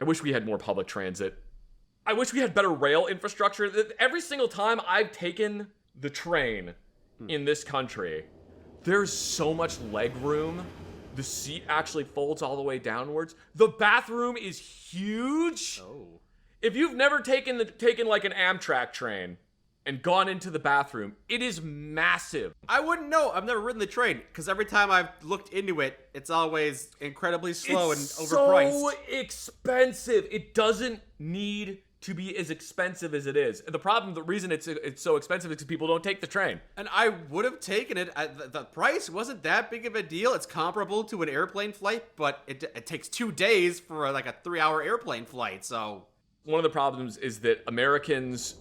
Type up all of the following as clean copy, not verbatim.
wish we had more public transit. I wish we had better rail infrastructure. Every single time I've taken the train in this country, there's so much leg room. The seat actually folds all the way downwards. The bathroom is huge. Oh. If you've never taken like an Amtrak train and gone into the bathroom, it is massive. I wouldn't know. I've never ridden the train because every time I've looked into it, it's always incredibly slow and overpriced. So expensive. It doesn't need to be as expensive as it is. And the reason it's so expensive is because people don't take the train. And I would have taken it. The price wasn't that big of a deal. It's comparable to an airplane flight, but it takes 2 days for like a 3-hour airplane flight. So one of the problems is that Americans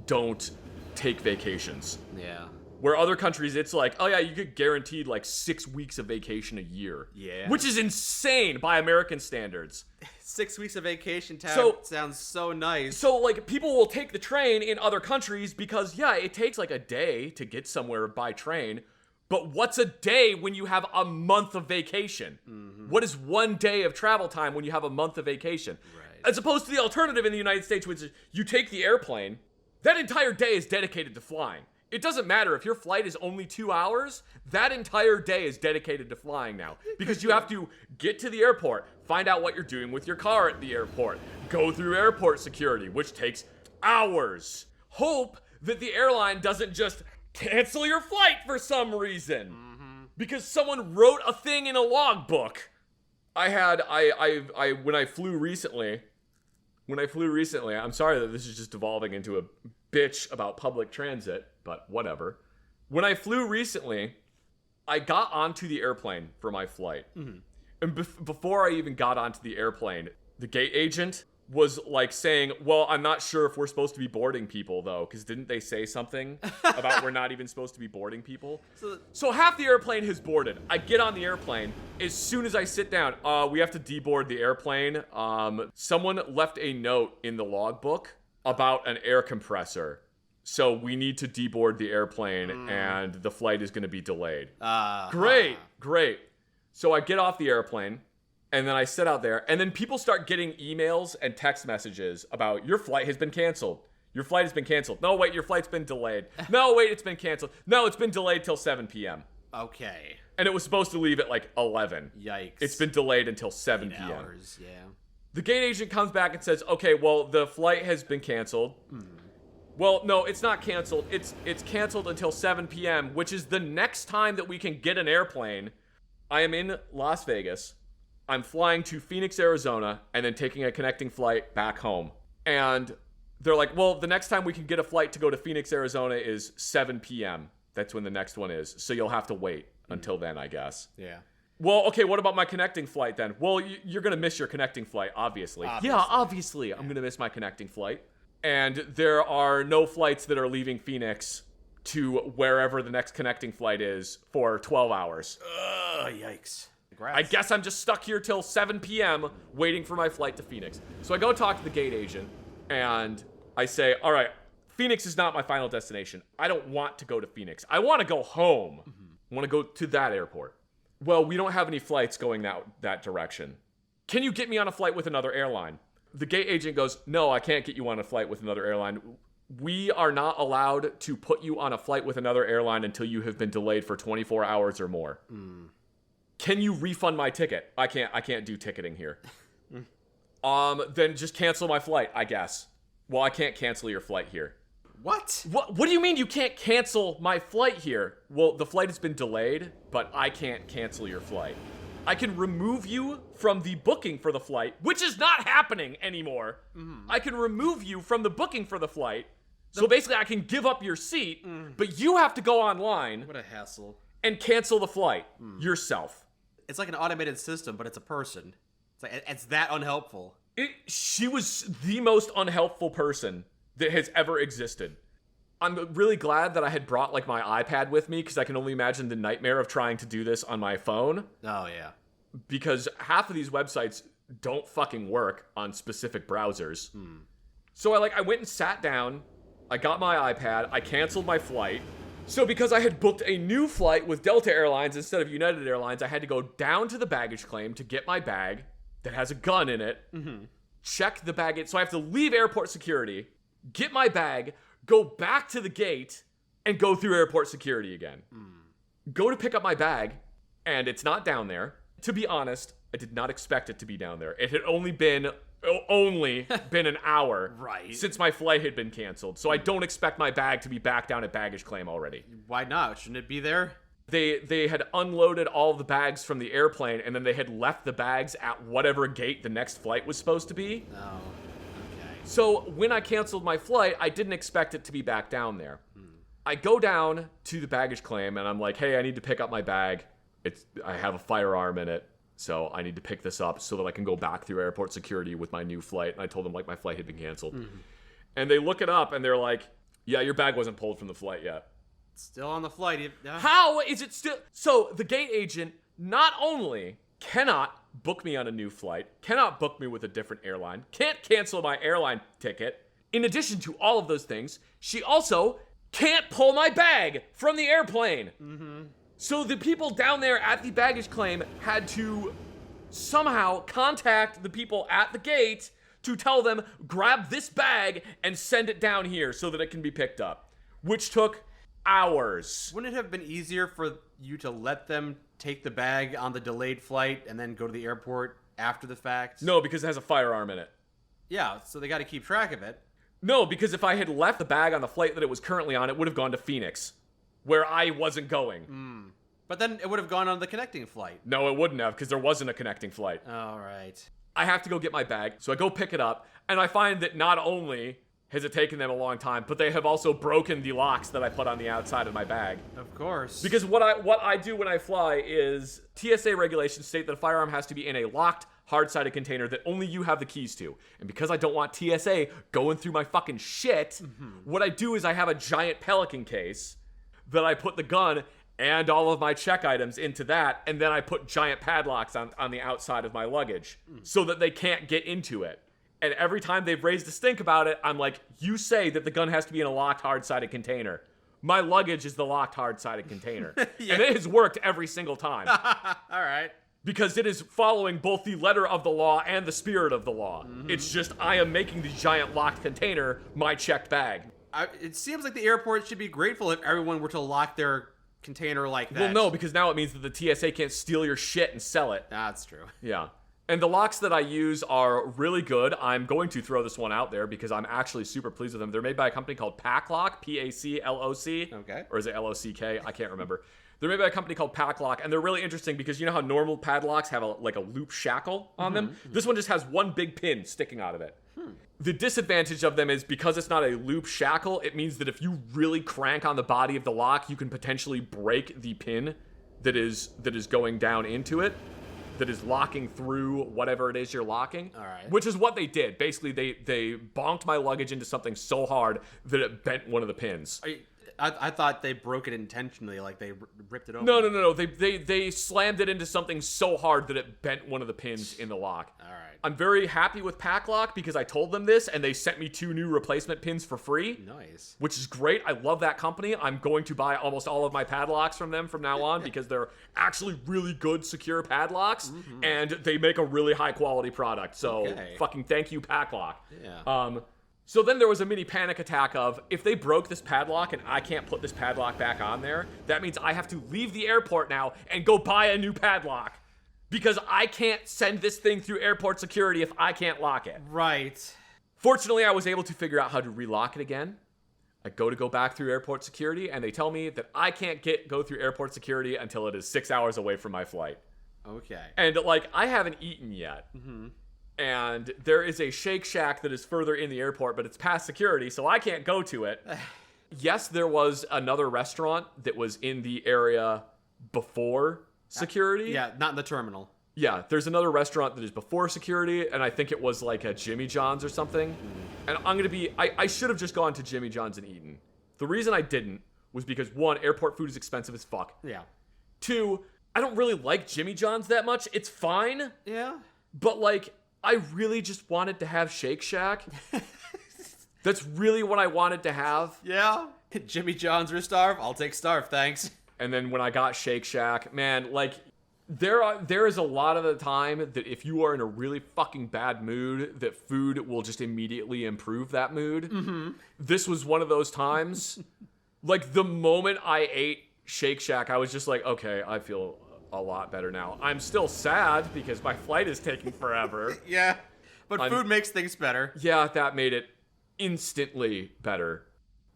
don't take vacations. yeah. Where other countries, it's like, oh yeah, you get guaranteed like 6 weeks of vacation a year. Yeah. Which is insane by American standards. 6 weeks of vacation time sounds so nice. So like people will take the train in other countries because yeah, it takes like a day to get somewhere by train. But what's a day when you have a month of vacation? Mm-hmm. What is 1 day of travel time when you have a month of vacation? Right. As opposed to the alternative in the United States, which is you take the airplane, that entire day is dedicated to flying. It doesn't matter if your flight is only 2 hours, that entire day is dedicated to flying now. Because you have to get to the airport, find out what you're doing with your car at the airport, go through airport security, which takes hours. Hope that the airline doesn't just cancel your flight for some reason. Mm-hmm. Because someone wrote a thing in a logbook. When I flew recently, I'm sorry that this is just devolving into a bitch about public transit, but whatever. When I flew recently, I got onto the airplane for my flight. Mm-hmm. And before I even got onto the airplane, the gate agent was like saying, well, I'm not sure if we're supposed to be boarding people though, because didn't they say something about we're not even supposed to be boarding people? So half the airplane has boarded. I get on the airplane. As soon as I sit down, we have to deboard the airplane. Someone left a note in the logbook about an air compressor. So we need to deboard the airplane and the flight is going to be delayed. Great. So I get off the airplane and then I sit out there and then people start getting emails and text messages about your flight has been canceled. Your flight has been canceled. No, wait, your flight's been delayed. No, wait, it's been canceled. No, it's been delayed till 7 p.m. Okay. And it was supposed to leave at like 11. Yikes. It's been delayed until 7 p.m. Hours, yeah. The gate agent comes back and says, okay, well, the flight has been canceled. Well, no, it's not canceled. It's canceled until 7 p.m., which is the next time that we can get an airplane. I am in Las Vegas. I'm flying to Phoenix, Arizona, and then taking a connecting flight back home. And they're like, well, the next time we can get a flight to go to Phoenix, Arizona is 7 p.m. That's when the next one is. So you'll have to wait until then, I guess. Yeah. Well, okay, what about my connecting flight then? Well, you're going to miss your connecting flight, obviously. Yeah, obviously I'm going to miss my connecting flight. And there are no flights that are leaving Phoenix to wherever the next connecting flight is for 12 hours. Yikes. Congrats. I guess I'm just stuck here till 7 p.m. waiting for my flight to Phoenix. So I go talk to the gate agent, and I say, all right, Phoenix is not my final destination. I don't want to go to Phoenix. I want to go home. I want to go to that airport. Well, we don't have any flights going that direction. Can you get me on a flight with another airline? The gate agent goes, no, I can't get you on a flight with another airline. We are not allowed to put you on a flight with another airline until you have been delayed for 24 hours or more. Can you refund my ticket? I can't do ticketing here. Then just cancel my flight, I guess. Well, I can't cancel your flight here. What? What do you mean you can't cancel my flight here? Well, the flight has been delayed, but I can't cancel your flight. I can remove you from the booking for the flight, which is not happening anymore. I can remove you from the booking for the flight. So basically I can give up your seat, but you have to go online. What a hassle. And cancel the flight yourself. It's like an automated system, but it's a person. It's that unhelpful. She was the most unhelpful person that has ever existed. I'm really glad that I had brought like my iPad with me because I can only imagine the nightmare of trying to do this on my phone. Oh, yeah. Because half of these websites don't fucking work on specific browsers. So I went and sat down. I got my iPad. I canceled my flight. So because I had booked a new flight with Delta Airlines instead of United Airlines, I had to go down to the baggage claim to get my bag that has a gun in it. check the bag in. So I have to leave airport security, get my bag, go back to the gate, and go through airport security again. Go to pick up my bag, and it's not down there. To be honest, I did not expect it to be down there. It had only been an hour Right. since my flight had been canceled. So I don't expect my bag to be back down at baggage claim already. Why not? Shouldn't it be there? They had unloaded all the bags from the airplane, and then they had left the bags at whatever gate the next flight was supposed to be. Oh, okay. So when I canceled my flight, I didn't expect it to be back down there. I go down to the baggage claim, and I'm like, hey, I need to pick up my bag. I have a firearm in it, so I need to pick this up so that I can go back through airport security with my new flight. And I told them, like, my flight had been canceled. And they look it up, and they're like, yeah, your bag wasn't pulled from the flight yet. Still on the flight. How is it still? So the gate agent not only cannot book me on a new flight, cannot book me with a different airline, can't cancel my airline ticket. In addition to all of those things, she also can't pull my bag from the airplane. So the people down there at the baggage claim had to somehow contact the people at the gate to tell them, grab this bag and send it down here so that it can be picked up, which took hours. Wouldn't it have been easier for you to let them take the bag on the delayed flight and then go to the airport after the fact? No, because it has a firearm in it. Yeah, so they got to keep track of it. No, because if I had left the bag on the flight that it was currently on, it would have gone to Phoenix, where I wasn't going. But then it would have gone on the connecting flight. No, it wouldn't have, because there wasn't a connecting flight. All right. I have to go get my bag, so I go pick it up, and I find that not only has it taken them a long time, but they have also broken the locks that I put on the outside of my bag. Of course. Because what I do when I fly is TSA regulations state that a firearm has to be in a locked, hard-sided container that only you have the keys to. And because I don't want TSA going through my fucking shit, what I do is I have a giant Pelican case that I put the gun and all of my check items into that, and then I put giant padlocks on the outside of my luggage so that they can't get into it. And every time they've raised a stink about it, I'm like, you say that the gun has to be in a locked, hard-sided container. My luggage is the locked, hard-sided container. Yeah. And it has worked every single time. All right. Because it is following both the letter of the law and the spirit of the law. It's just I am making the giant locked container my checked bag. It seems like the airport should be grateful if everyone were to lock their container like that. Well, no, because now it means that the TSA can't steal your shit and sell it. That's true. Yeah. And the locks that I use are really good. I'm going to throw this one out there because I'm actually super pleased with them. They're made by a company called Paclock, P-A-C-L-O-C. Okay. Or is it L-O-C-K? I can't remember. They're made by a company called Paclock, and they're really interesting because you know how normal padlocks have a loop shackle on them? This one just has one big pin sticking out of it. The disadvantage of them is because it's not a loop shackle, it means that if you really crank on the body of the lock, you can potentially break the pin that is going down into it, that is locking through whatever it is you're locking. All right. Which is what they did. Basically, they bonked my luggage into something so hard that it bent one of the pins. I thought they broke it intentionally, like they ripped it open. No. They slammed it into something so hard that it bent one of the pins in the lock. All right. I'm very happy with Paclock because I told them this and they sent me 2 new replacement pins for free. Nice. Which is great. I love that company. I'm going to buy almost all of my padlocks from them from now on because they're actually really good, secure padlocks and they make a really high quality product. So fucking thank you, Paclock. Yeah. So then there was a mini panic attack of, if they broke this padlock and I can't put this padlock back on there, that means I have to leave the airport now and go buy a new padlock. Because I can't send this thing through airport security if I can't lock it. Right. Fortunately, I was able to figure out how to relock it again. I go back through airport security, and they tell me that I can't go through airport security until it is 6 hours away from my flight. Okay. And, I haven't eaten yet. And there is a Shake Shack that is further in the airport, but it's past security, so I can't go to it. Yes, there was another restaurant that was in the area before security. Yeah, not in the terminal. Yeah, there's another restaurant that is before security, and I think it was like a Jimmy John's or something. And I should have just gone to Jimmy John's and eaten. The reason I didn't was because, 1, airport food is expensive as fuck. Yeah. 2, I don't really like Jimmy John's that much. It's fine. Yeah. But, I really just wanted to have Shake Shack. That's really what I wanted to have. Yeah. Jimmy John's or Starve? I'll take Starve, thanks. And then when I got Shake Shack, man, There is a lot of the time that if you are in a really fucking bad mood, that food will just immediately improve that mood. Mm-hmm. This was one of those times. Like, the moment I ate Shake Shack, I was just like, okay, I feel a lot better now. I'm still sad because my flight is taking forever. Yeah, but food makes things better. Yeah, that made it instantly better.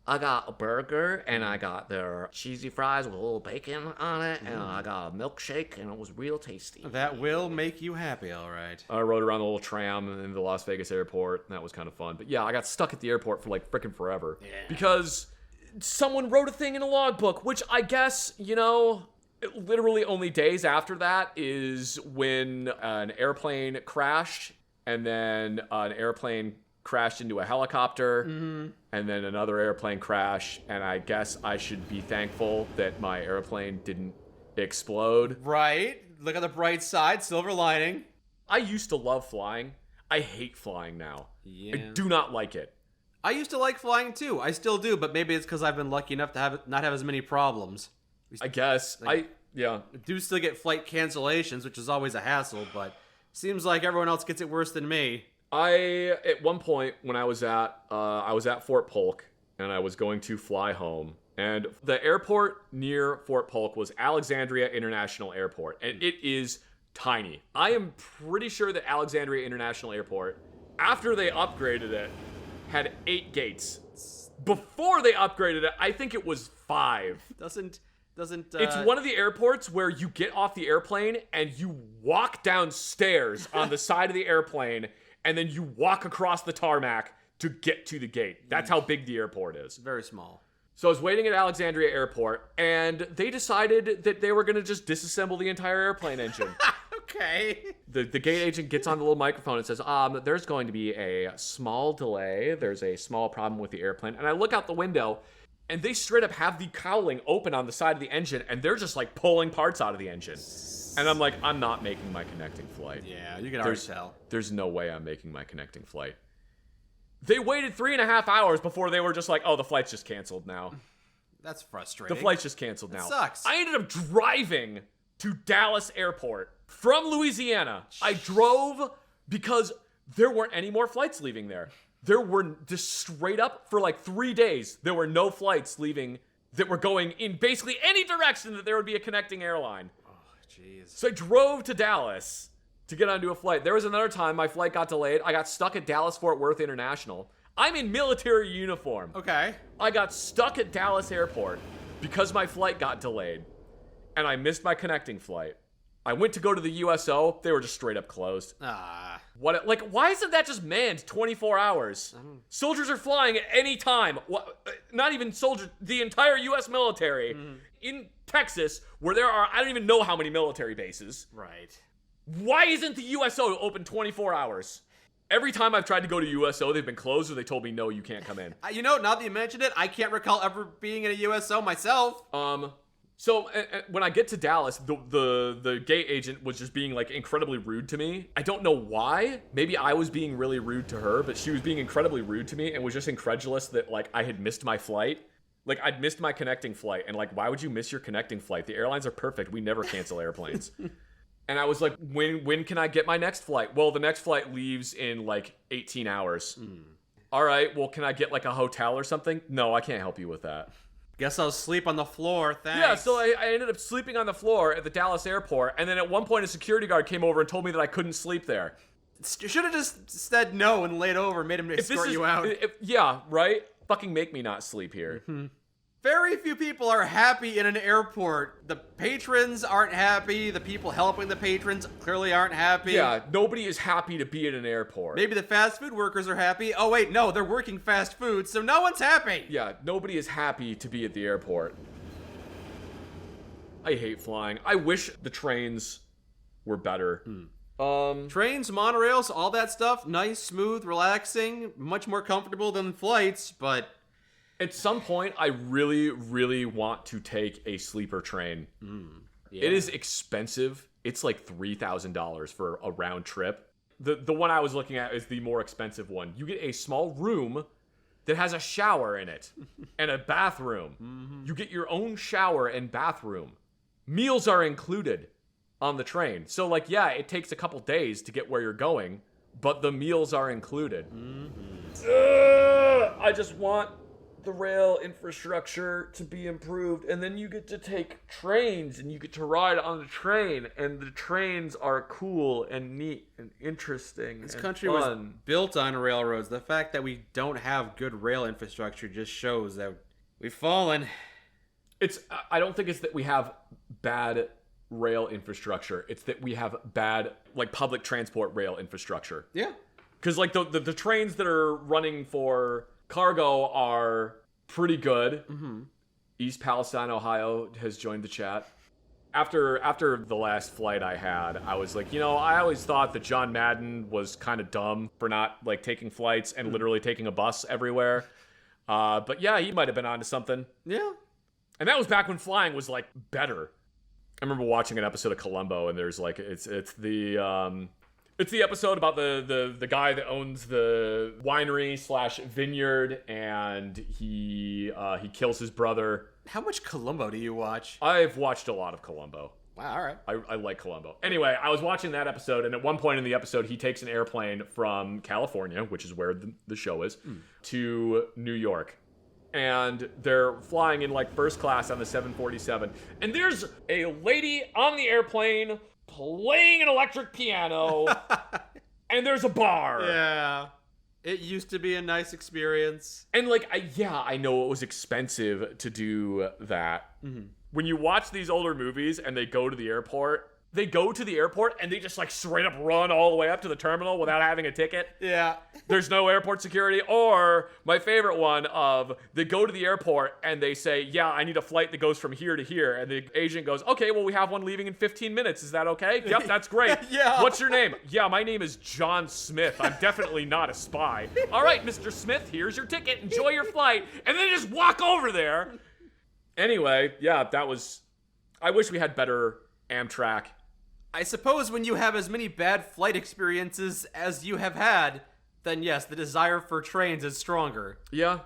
I got a burger, and I got their cheesy fries with a little bacon on it, and I got a milkshake, and it was real tasty. That will make you happy, all right. I rode around the little tram in the Las Vegas airport, and that was kind of fun. But yeah, I got stuck at the airport for like frickin' forever. Yeah. Because someone wrote a thing in a logbook, which I guess, literally only days after that is when an airplane crashed, and then an airplane crashed into a helicopter, and then another airplane crash, and I guess I should be thankful that my airplane didn't explode. Right. Look at the bright side, silver lining. I used to love flying. I hate flying now. Yeah. I do not like it. I used to like flying too. I still do, but maybe it's because I've been lucky enough to not have as many problems. I guess. Yeah. I do still get flight cancellations, which is always a hassle, but seems like everyone else gets it worse than me. At one point when I was at Fort Polk, and I was going to fly home, and the airport near Fort Polk was Alexandria International Airport, and it is tiny. I am pretty sure that Alexandria International Airport, after they upgraded it, had 8 gates. Before they upgraded it, I think it was 5. Doesn't It's one of the airports where you get off the airplane and you walk downstairs on the side of the airplane, and then you walk across the tarmac to get to the gate. That's how big the airport is. Very small. So I was waiting at Alexandria Airport, and they decided that they were going to just disassemble the entire airplane engine. Okay. The gate agent gets on the little microphone and says, there's going to be a small delay. There's a small problem with the airplane. And I look out the window, and they straight up have the cowling open on the side of the engine, and they're just like pulling parts out of the engine. And I'm like, I'm not making my connecting flight. Yeah, you can already tell. There's no way I'm making my connecting flight. They waited 3.5 hours before they were just like, oh, the flight's just canceled now. That's frustrating. The flight's just canceled now. That sucks. I ended up driving to Dallas Airport from Louisiana. I drove because there weren't any more flights leaving there. There were just straight up for like 3 days, there were no flights leaving that were going in basically any direction that there would be a connecting airline. Jeez. So I drove to Dallas to get onto a flight. There was another time my flight got delayed. I got stuck at Dallas-Fort Worth International. I'm in military uniform. Okay. I got stuck at Dallas Airport because my flight got delayed, and I missed my connecting flight. I went to go to the USO. They were just straight up closed. Why isn't that just manned 24 hours? Soldiers are flying at any time. Not even soldiers, the entire U.S. military in Texas, where there are, I don't even know how many military bases. Right. Why isn't the USO open 24 hours? Every time I've tried to go to USO, they've been closed, or they told me, no, you can't come in. Now that you mentioned it, I can't recall ever being in a USO myself. So when I get to Dallas, the gate agent was just being like incredibly rude to me. I don't know why. Maybe I was being really rude to her, but she was being incredibly rude to me and was just incredulous that like I had missed my flight. Like I'd missed my connecting flight, and like, why would you miss your connecting flight? The airlines are perfect. We never cancel airplanes. And I was like, when can I get my next flight? Well, the next flight leaves in like 18 hours. All right, well, can I get like a hotel or something? No, I can't help you with that. Guess I'll sleep on the floor, thanks. Yeah, so I ended up sleeping on the floor at the Dallas airport, and then at one point a security guard came over and told me that I couldn't sleep there. You should have just said no and laid over, made him escort you out. Yeah, right? Fucking make me not sleep here. Very few people are happy in an airport. The patrons aren't happy. The people helping the patrons clearly aren't happy. Yeah, nobody is happy to be at an airport. Maybe the fast food workers are happy. Oh, wait, no, they're working fast food, so no one's happy. Yeah, nobody is happy to be at the airport. I hate flying. I wish the trains were better. Trains, monorails, all that stuff, nice, smooth, relaxing, much more comfortable than flights, but... At some point, I really, really want to take a sleeper train. Yeah. It is expensive. It's like $3,000 for a round trip. The one I was looking at is the more expensive one. You get a small room that has a shower in it and a bathroom. You get your own shower and bathroom. Meals are included. on the train. So, like, yeah, it takes a couple days to get where you're going, but the meals are included. I just want the rail infrastructure to be improved, and then you get to take trains and you get to ride on the train, and the trains are cool and neat and interesting. This and country fun. was built on railroads. The fact that we don't have good rail infrastructure just shows that we've fallen. I don't think it's that we have bad rail infrastructure. It's that we have bad, like, public transport rail infrastructure. Yeah. Because, like, the trains that are running for cargo are pretty good. Mm-hmm. East Palestine, Ohio has joined the chat. After the last flight I had, I was like, I always thought that John Madden was kind of dumb for not, like, taking flights and literally taking a bus everywhere. But yeah, he might have been onto something. Yeah. And that was back when flying was, like, better. I remember watching an episode of Columbo, and there's, like, it's the episode about the guy that owns the winery / vineyard, and he kills his brother. How much Columbo do you watch? I've watched a lot of Columbo. Wow, all right. I like Columbo. Anyway, I was watching that episode, and at one point in the episode, he takes an airplane from California, which is where the show is, to New York. And they're flying in, like, first class on the 747. And there's a lady on the airplane playing an electric piano. And there's a bar. Yeah. It used to be a nice experience. And, like, I know it was expensive to do that. Mm-hmm. When you watch these older movies and they go to the airport and they just, like, straight up run all the way up to the terminal without having a ticket. Yeah. There's no airport security. Or my favorite one of they go to the airport and they say, yeah, I need a flight that goes from here to here. And the agent goes, okay, well, we have one leaving in 15 minutes. Is that okay? Yep, that's great. Yeah. What's your name? Yeah, my name is John Smith. I'm definitely not a spy. All right, Mr. Smith, here's your ticket. Enjoy your flight. And then just walk over there. Anyway, yeah, I wish we had better Amtrak. I suppose when you have as many bad flight experiences as you have had, then yes, the desire for trains is stronger. Yeah,